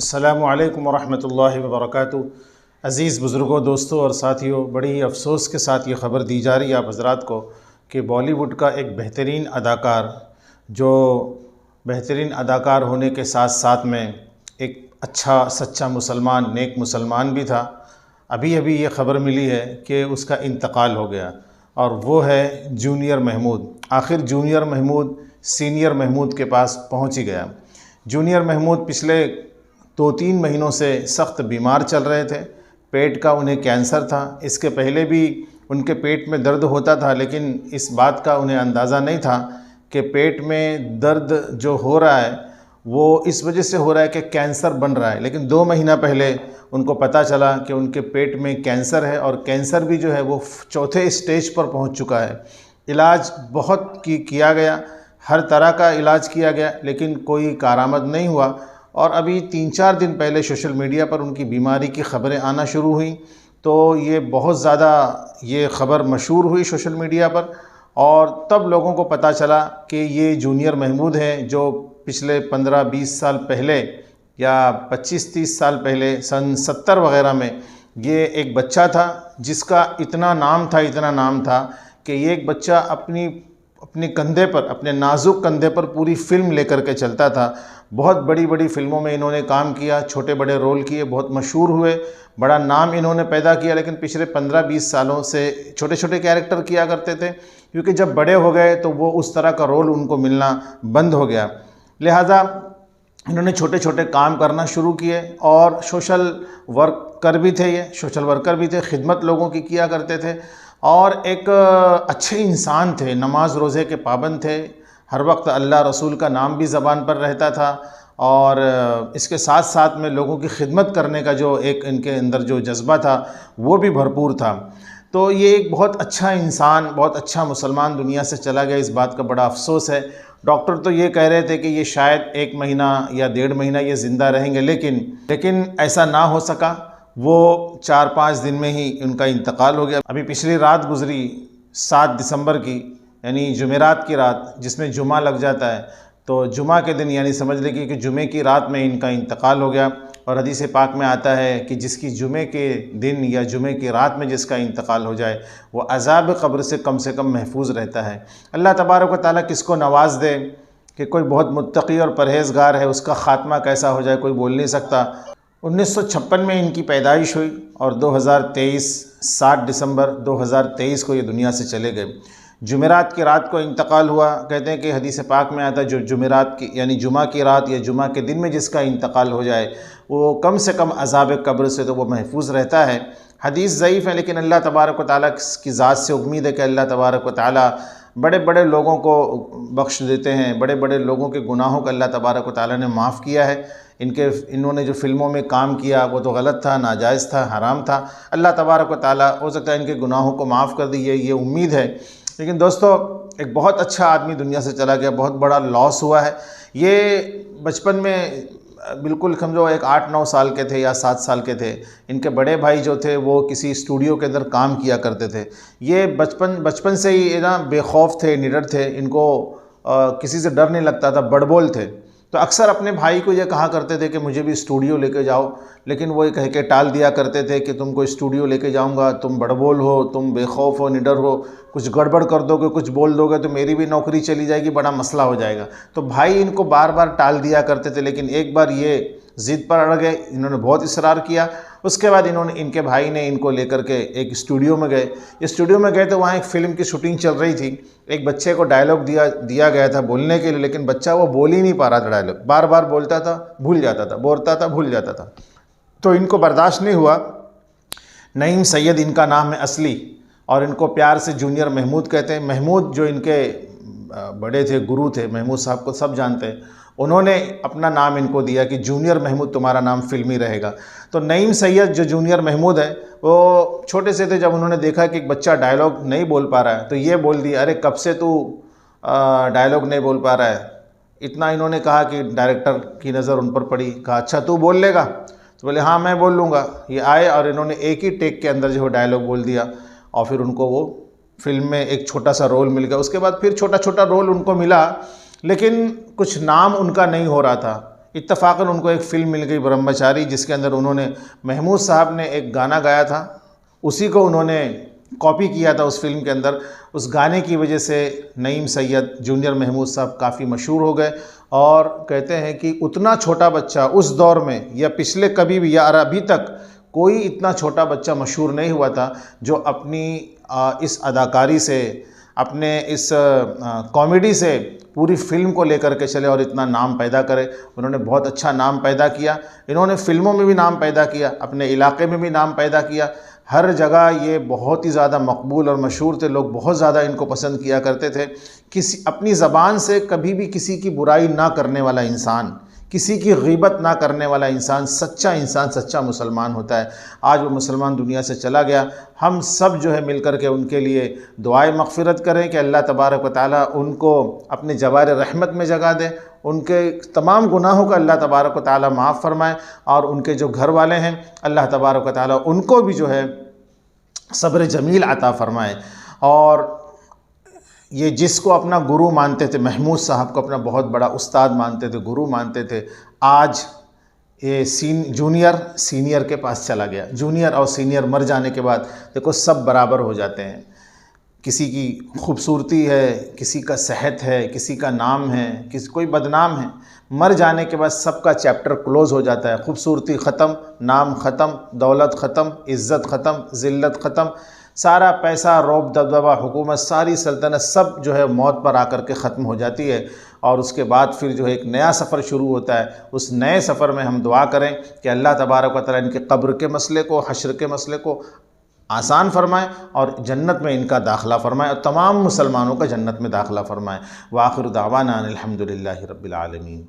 अस्सलामु अलैकुम वरहमतुल्लाहि वबरकातुहू। अज़ीज़ बुज़ुर्गों, दोस्तों और साथियों, बड़ी ही अफ़सोस के साथ ये ख़बर दी जा रही है आप हज़रात को कि बॉलीवुड का एक बेहतरीन अदाकार, जो बेहतरीन अदाकार होने के साथ साथ में एक अच्छा सच्चा मुसलमान, नेक मुसलमान भी था, अभी अभी ये ख़बर मिली है कि उसका इंतकाल हो गया और वो है जूनियर महमूद। आखिर जूनियर महमूद सीनियर महमूद के पास पहुँच ही गया। जूनियर महमूद पिछले 2-3 महीनों से सख्त बीमार चल रहे थे। पेट का उन्हें कैंसर था। इसके पहले भी उनके पेट में दर्द होता था, लेकिन इस बात का उन्हें अंदाज़ा नहीं था कि पेट में दर्द जो हो रहा है वो इस वजह से हो रहा है कि कैंसर बन रहा है। लेकिन 2 महीना पहले उनको पता चला कि उनके पेट में कैंसर है और कैंसर भी जो है वो 4थे स्टेज पर पहुंच चुका है। इलाज बहुत किया गया, हर तरह का इलाज किया गया, लेकिन कोई कारामद नहीं हुआ। और अभी 3-4 दिन पहले सोशल मीडिया पर उनकी बीमारी की ख़बरें आना शुरू हुई, तो ये बहुत ज़्यादा ये ख़बर मशहूर हुई सोशल मीडिया पर और तब लोगों को पता चला कि ये जूनियर महमूद हैं, जो पिछले 15-20 साल पहले या 25-30 साल पहले सन 70 वग़ैरह में ये एक बच्चा था जिसका इतना नाम था कि ये एक बच्चा अपने कंधे पर, अपने नाजुक कंधे पर पूरी फ़िल्म लेकर के चलता था। बहुत बड़ी बड़ी फ़िल्मों में इन्होंने काम किया, छोटे बड़े रोल किए, बहुत मशहूर हुए, बड़ा नाम इन्होंने पैदा किया। लेकिन पिछले 15-20 सालों से छोटे छोटे कैरेक्टर किया करते थे, क्योंकि जब बड़े हो गए तो वो उस तरह का रोल उनको मिलना बंद हो गया। लिहाजा इन्होंने छोटे छोटे काम करना शुरू किए और सोशल वर्कर भी थे, ये सोशल वर्कर भी थे, खिदमत लोगों की किया करते थे और एक अच्छे इंसान थे, नमाज रोज़े के पाबंद थे, हर वक्त अल्लाह रसूल का नाम भी ज़बान पर रहता था और इसके साथ साथ में लोगों की खिदमत करने का जो एक इनके अंदर जो जज्बा था वो भी भरपूर था। तो ये एक बहुत अच्छा इंसान, बहुत अच्छा मुसलमान दुनिया से चला गया। इस बात का बड़ा अफसोस है। डॉक्टर तो ये कह रहे थे कि ये शायद 1 महीना या 1.5 महीना ये ज़िंदा रहेंगे, लेकिन ऐसा ना हो सका। वो 4-5 दिन में ही उनका इंतकाल हो गया। अभी पिछली रात गुजरी 7 दिसंबर की, यानी जुमेरात की रात, जिसमें जुमा लग जाता है, तो जुमा के दिन यानी समझ लीजिए कि जुमे की रात में इनका इंतकाल हो गया। और हदीस पाक में आता है कि जिसकी जुमे के दिन या जुमे की रात में जिसका इंतकाल हो जाए वो अज़ाब क़ब्र से कम महफूज रहता है। अल्लाह तबारक व तआला किसको नवाज़ दे कि कोई बहुत मुत्तक़ी और परहेज़गार है, उसका ख़ात्मा कैसा हो जाए कोई बोल नहीं सकता। 1956 में इनकी पैदाइश हुई और 2023 7 दिसंबर 2023 को ये दुनिया से चले गए। जुमेरात की रात को इंतकाल हुआ। कहते हैं कि हदीस पाक में आता है जो जुमेरात की यानी जुमा की रात या जुमा के दिन में जिसका इंतकाल हो जाए वो कम से कम अज़ाब क़ब्र से तो वो महफूज रहता है। हदीस ज़ईफ़ है, लेकिन अल्लाह तबारक व तआला की ज़ात से उम्मीद है कि अल्लाह तबारक व तआला बड़े बड़े लोगों को बख्श देते हैं, बड़े बड़े लोगों के गुनाहों का अल्लाह तबारक व तआला ने माफ़ किया है। इन्होंने जो फ़िल्मों में काम किया वो तो गलत था, नाजायज़ था, हराम था। अल्लाह तबारक व तआला हो सकता है इनके गुनाहों को माफ़ कर दी, ये उम्मीद है। लेकिन दोस्तों, एक बहुत अच्छा आदमी दुनिया से चला गया, बहुत बड़ा लॉस हुआ है। ये बचपन में बिल्कुल समझो एक 8-9 साल के थे या 7 साल के थे। इनके बड़े भाई जो थे वो किसी स्टूडियो के अंदर काम किया करते थे। ये बचपन से ही ना बेखौफ थे, निडर थे, इनको किसी से डर नहीं लगता था, बड़बोल थे। तो अक्सर अपने भाई को ये कहा करते थे कि मुझे भी स्टूडियो लेके जाओ, लेकिन वो ये कह के टाल दिया करते थे कि तुमको स्टूडियो लेके जाऊंगा, तुम बड़बोल हो, तुम बेखौफ हो, निडर हो, कुछ गड़बड़ कर दोगे, कुछ बोल दोगे तो मेरी भी नौकरी चली जाएगी, बड़ा मसला हो जाएगा। तो भाई इनको बार बार टाल दिया करते थे, लेकिन एक बार ये ज़िद पर अड़ गए, इन्होंने बहुत इसरार किया। उसके बाद इनके भाई ने इनको लेकर के एक स्टूडियो में गए। स्टूडियो में गए तो वहाँ एक फ़िल्म की शूटिंग चल रही थी। एक बच्चे को डायलॉग दिया गया था बोलने के लिए, लेकिन बच्चा वो बोल ही नहीं पा रहा था डायलॉग, बार बार बोलता था, भूल जाता था, बोलता था, भूल जाता था। तो इनको बर्दाश्त नहीं हुआ। नईम सैयद इनका नाम है असली और इनको प्यार से जूनियर महमूद कहते हैं। महमूद जो इनके बड़े थे, गुरु थे, महमूद साहब को सब जानते हैं, उन्होंने अपना नाम इनको दिया कि जूनियर महमूद तुम्हारा नाम फिल्मी रहेगा। तो नईम सैयद जो जूनियर महमूद है वो छोटे से थे। जब उन्होंने देखा कि एक बच्चा डायलॉग नहीं बोल पा रहा है तो ये बोल दिया, अरे कब से तू डायलॉग नहीं बोल पा रहा है। इतना इन्होंने कहा कि डायरेक्टर की नज़र उन पर पड़ी। कहा अच्छा तू बोल लेगा? तो बोले हाँ मैं बोल लूँगा। ये आए और इन्होंने एक ही टेक के अंदर जो डायलॉग बोल दिया और फिर उनको वो फिल्म में एक छोटा सा रोल मिल गया। उसके बाद फिर छोटा छोटा रोल उनको मिला, लेकिन कुछ नाम उनका नहीं हो रहा था। इत्तफ़ाक़न उनको एक फ़िल्म मिल गई ब्रह्मचारी, जिसके अंदर उन्होंने महमूद साहब ने एक गाना गाया था, उसी को उन्होंने कॉपी किया था उस फिल्म के अंदर। उस गाने की वजह से नईम सैयद जूनियर महमूद साहब काफ़ी मशहूर हो गए। और कहते हैं कि उतना छोटा बच्चा उस दौर में या पिछले कभी भी या अभी तक कोई इतना छोटा बच्चा मशहूर नहीं हुआ था जो अपनी इस अदाकारी से, अपने इस कॉमेडी से पूरी फिल्म को लेकर के चले और इतना नाम पैदा करे। उन्होंने बहुत अच्छा नाम पैदा किया। इन्होंने फ़िल्मों में भी नाम पैदा किया, अपने इलाके में भी नाम पैदा किया। हर जगह ये बहुत ही ज़्यादा मकबूल और मशहूर थे, लोग बहुत ज़्यादा इनको पसंद किया करते थे। किसी अपनी ज़बान से कभी भी किसी की बुराई ना करने वाला इंसान, किसी की ग़ीबत ना करने वाला इंसान, सच्चा मुसलमान होता है। आज वो मुसलमान दुनिया से चला गया। हम सब जो है मिल कर के उनके लिए दुआए मग़फ़िरत करें कि अल्लाह तबारक व तआला उनको अपने जवार रहमत में जगह दे, उनके तमाम गुनाहों का अल्लाह तबारक व तआला माफ़ फ़रमाए, और उनके जो घर वाले हैं अल्लाह तबारक व तआला उनको भी जो है सब्र जमील अता फ़रमाए। और ये जिसको अपना गुरु मानते थे, महमूद साहब को अपना बहुत बड़ा उस्ताद मानते थे, गुरु मानते थे, आज ये जूनियर सीनियर के पास चला गया। जूनियर और सीनियर मर जाने के बाद देखो सब बराबर हो जाते हैं। किसी की खूबसूरती है, किसी का सेहत है, किसी का नाम है, कोई बदनाम है, मर जाने के बाद सबका चैप्टर क्लोज़ हो जाता है। खूबसूरती ख़त्म, नाम ख़त्म, दौलत ख़त्म, इज़्ज़त ख़त्म, ज़िल्लत ख़त्म, सारा पैसा, रौब दबदबा, हुकूमत, सारी सल्तनत सब जो है मौत पर आकर के ख़त्म हो जाती है। और उसके बाद फिर जो है एक नया सफ़र शुरू होता है। उस नए सफ़र में हम दुआ करें कि अल्लाह तबारक व तआला इनके कब्र के मसले को, हश्र के मसले को आसान फ़रमाए और जन्नत में इनका दाखिला फ़रमाए और तमाम मुसलमानों का जन्नत में दाखिला फ़रमाए। व आखिर दावाना अनिल हम्दुलिल्लाहि रब्बिल आलमीन।